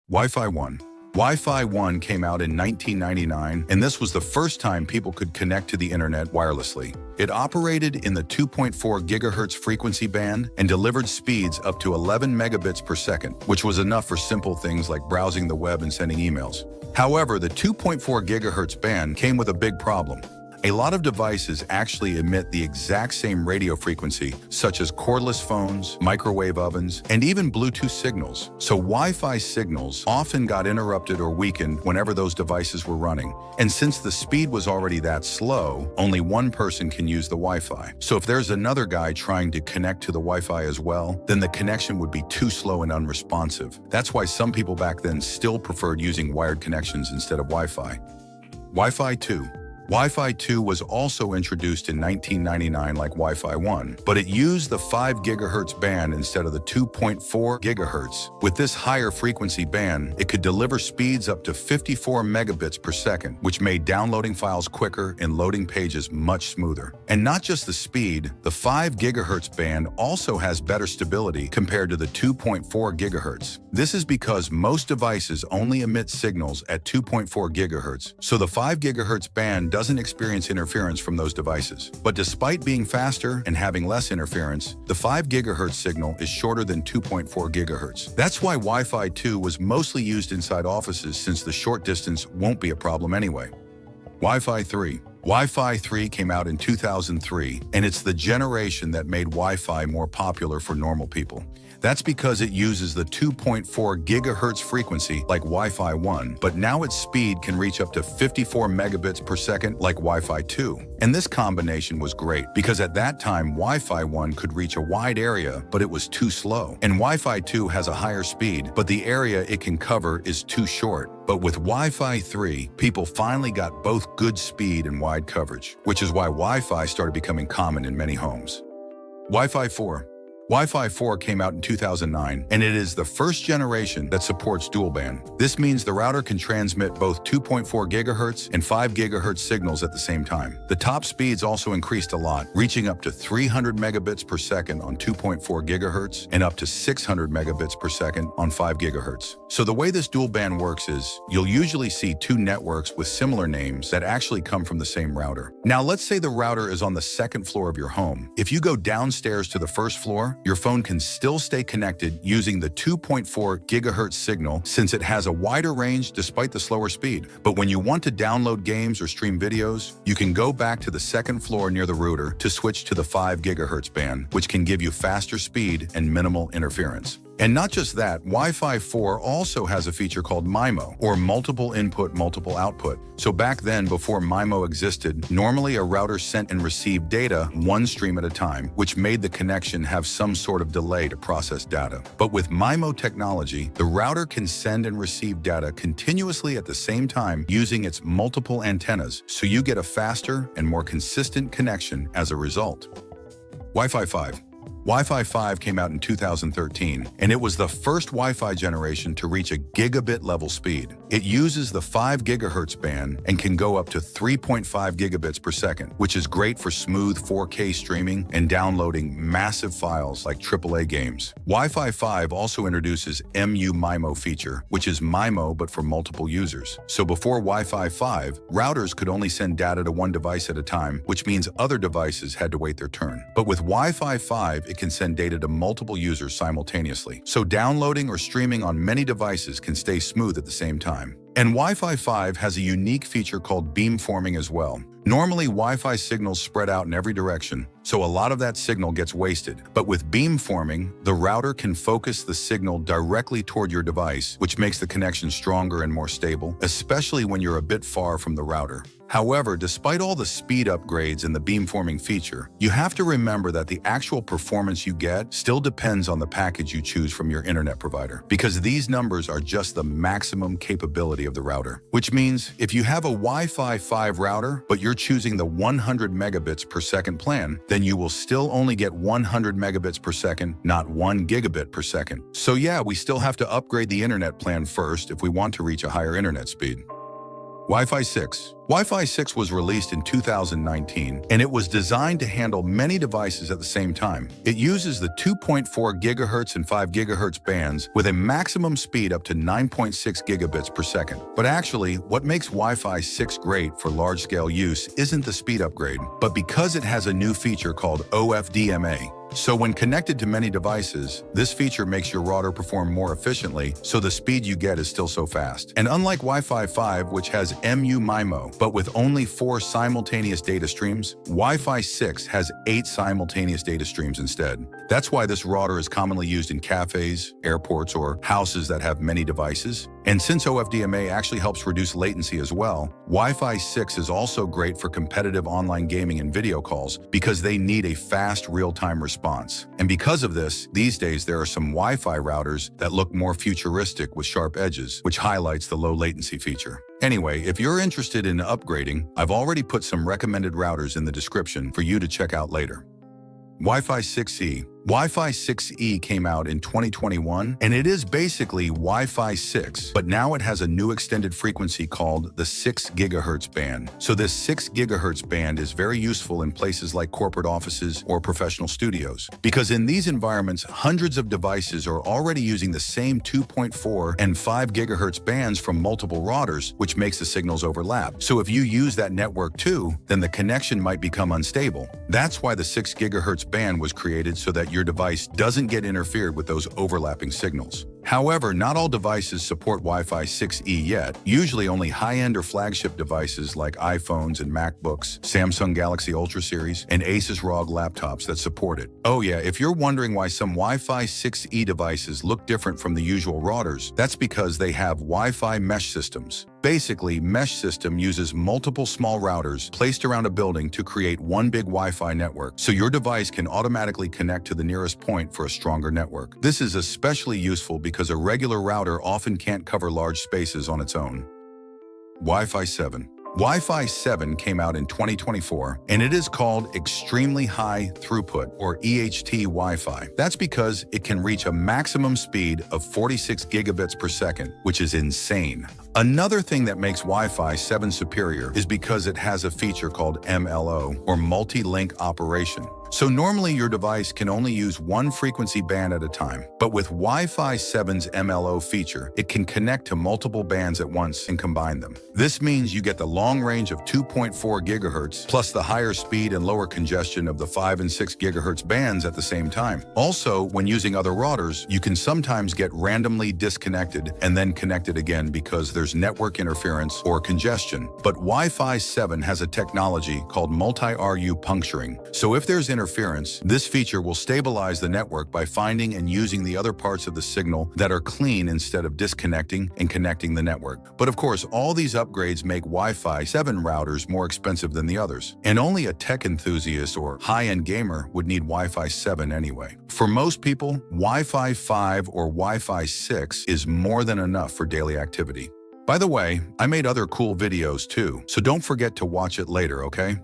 Wi-Fi 1. Wi-Fi 1 came out in 1999, and this was the first time people could connect to the internet wirelessly. It operated in the 2.4 gigahertz frequency band and delivered speeds up to 11 megabits per second, which was enough for simple things like browsing the web and sending emails. However, the 2.4 gigahertz band came with a big problem. A lot of devices actually emit the exact same radio frequency, such as cordless phones, microwave ovens, and even Bluetooth signals. So Wi-Fi signals often got interrupted or weakened whenever those devices were running. And since the speed was already that slow, only one person can use the Wi-Fi. So if there's another guy trying to connect to the Wi-Fi as well, then the connection would be too slow and unresponsive. That's why some people back then still preferred using wired connections instead of Wi-Fi. Wi-Fi 2. Wi-Fi 2 was also introduced in 1999 like Wi-Fi 1, but it used the 5 gigahertz band instead of the 2.4 gigahertz. With this higher frequency band, it could deliver speeds up to 54 megabits per second, which made downloading files quicker and loading pages much smoother. And not just the speed, the 5 gigahertz band also has better stability compared to the 2.4 gigahertz. This is because most devices only emit signals at 2.4 gigahertz, so the 5 gigahertz band doesn't experience interference from those devices. But despite being faster and having less interference, the 5 gigahertz signal is shorter than 2.4 gigahertz. That's why Wi-Fi 2 was mostly used inside offices, since the short distance won't be a problem anyway. Wi-Fi 3. Wi-Fi 3 came out in 2003, and it's the generation that made Wi-Fi more popular for normal people. That's because it uses the 2.4 gigahertz frequency like Wi-Fi 1, but now its speed can reach up to 54 megabits per second like Wi-Fi 2. And this combination was great because at that time Wi-Fi 1 could reach a wide area, but it was too slow. And Wi-Fi 2 has a higher speed, but the area it can cover is too short. But with Wi-Fi 3, people finally got both good speed and wide coverage, which is why Wi-Fi started becoming common in many homes. Wi-Fi 4. Wi-Fi 4 came out in 2009, and it is the first generation that supports dual band. This means the router can transmit both 2.4 gigahertz and 5 gigahertz signals at the same time. The top speeds also increased a lot, reaching up to 300 megabits per second on 2.4 gigahertz and up to 600 megabits per second on 5 gigahertz. So the way this dual band works is, you'll usually see two networks with similar names that actually come from the same router. Now let's say the router is on the second floor of your home. If you go downstairs to the first floor, your phone can still stay connected using the 2.4 gigahertz signal since it has a wider range despite the slower speed. But when you want to download games or stream videos, you can go back to the second floor near the router to switch to the 5 gigahertz band, which can give you faster speed and minimal interference. And not just that, Wi-Fi 4 also has a feature called MIMO, or multiple input, multiple output. So back then, before MIMO existed, normally a router sent and received data one stream at a time, which made the connection have some sort of delay to process data. But with MIMO technology, the router can send and receive data continuously at the same time using its multiple antennas, so you get a faster and more consistent connection as a result. Wi-Fi 5. Wi-Fi 5 came out in 2013, and it was the first Wi-Fi generation to reach a gigabit level speed. It uses the 5 gigahertz band and can go up to 3.5 gigabits per second, which is great for smooth 4K streaming and downloading massive files like AAA games. Wi-Fi 5 also introduces mu-MIMO feature, which is MIMO but for multiple users. So before Wi-Fi 5, routers could only send data to one device at a time, which means other devices had to wait their turn. But with Wi-Fi 5, it can send data to multiple users simultaneously. So downloading or streaming on many devices can stay smooth at the same time. And Wi-Fi 5 has a unique feature called beamforming as well. Normally, Wi-Fi signals spread out in every direction, so a lot of that signal gets wasted. But with beamforming, the router can focus the signal directly toward your device, which makes the connection stronger and more stable, especially when you're a bit far from the router. However, despite all the speed upgrades and the beamforming feature, you have to remember that the actual performance you get still depends on the package you choose from your internet provider, because these numbers are just the maximum capability of the router. Which means if you have a Wi-Fi 5 router, but you're choosing the 100 megabits per second plan, then you will still only get 100 megabits per second, not 1 gigabit per second. So yeah, we still have to upgrade the internet plan first if we want to reach a higher internet speed. Wi-Fi 6. Wi-Fi 6 was released in 2019, and it was designed to handle many devices at the same time. It uses the 2.4 GHz and 5 GHz bands with a maximum speed up to 9.6 gigabits per second. But actually, what makes Wi-Fi 6 great for large-scale use isn't the speed upgrade, but because it has a new feature called OFDMA. So when connected to many devices, this feature makes your router perform more efficiently, so the speed you get is still so fast. And unlike Wi-Fi 5, which has MU-MIMO, but with only 4 simultaneous data streams, Wi-Fi 6 has 8 simultaneous data streams instead. That's why this router is commonly used in cafes, airports, or houses that have many devices. And since OFDMA actually helps reduce latency as well, Wi-Fi 6 is also great for competitive online gaming and video calls because they need a fast real-time response. And because of this, these days there are some Wi-Fi routers that look more futuristic with sharp edges, which highlights the low latency feature. Anyway, if you're interested in upgrading, I've already put some recommended routers in the description for you to check out later. Wi-Fi 6E. Wi-Fi 6E came out in 2021, and it is basically Wi-Fi 6, but now it has a new extended frequency called the 6 GHz band. So this 6 GHz band is very useful in places like corporate offices or professional studios, because in these environments, hundreds of devices are already using the same 2.4 and 5 GHz bands from multiple routers, which makes the signals overlap. So if you use that network too, then the connection might become unstable. That's why the 6 GHz band was created, so that your device doesn't get interfered with those overlapping signals. However, not all devices support Wi-Fi 6E yet. Usually only high-end or flagship devices like iPhones and MacBooks, Samsung Galaxy Ultra series, and Asus ROG laptops that support it. Oh yeah, if you're wondering why some Wi-Fi 6E devices look different from the usual routers, that's because they have Wi-Fi mesh systems. Basically, mesh system uses multiple small routers placed around a building to create one big Wi-Fi network, so your device can automatically connect to the nearest point for a stronger network. This is especially useful because a regular router often can't cover large spaces on its own. Wi-Fi 7. Wi-Fi 7 came out in 2024, and it is called Extremely High Throughput, or EHT Wi-Fi. That's because it can reach a maximum speed of 46 gigabits per second, which is insane. Another thing that makes Wi-Fi 7 superior is because it has a feature called MLO, or multi-link operation. So normally your device can only use one frequency band at a time, but with Wi-Fi 7's MLO feature, it can connect to multiple bands at once and combine them. This means you get the long range of 2.4 gigahertz, plus the higher speed and lower congestion of the 5 and 6 gigahertz bands at the same time. Also, when using other routers, you can sometimes get randomly disconnected and then connected again because there's network interference or congestion. But Wi-Fi 7 has a technology called multi-RU puncturing. So if there's interference, this feature will stabilize the network by finding and using the other parts of the signal that are clean instead of disconnecting and connecting the network. But of course, all these upgrades make Wi-Fi 7 routers more expensive than the others. And only a tech enthusiast or high-end gamer would need Wi-Fi 7 anyway. For most people, Wi-Fi 5 or Wi-Fi 6 is more than enough for daily activity. By the way, I made other cool videos too, so don't forget to watch it later, okay?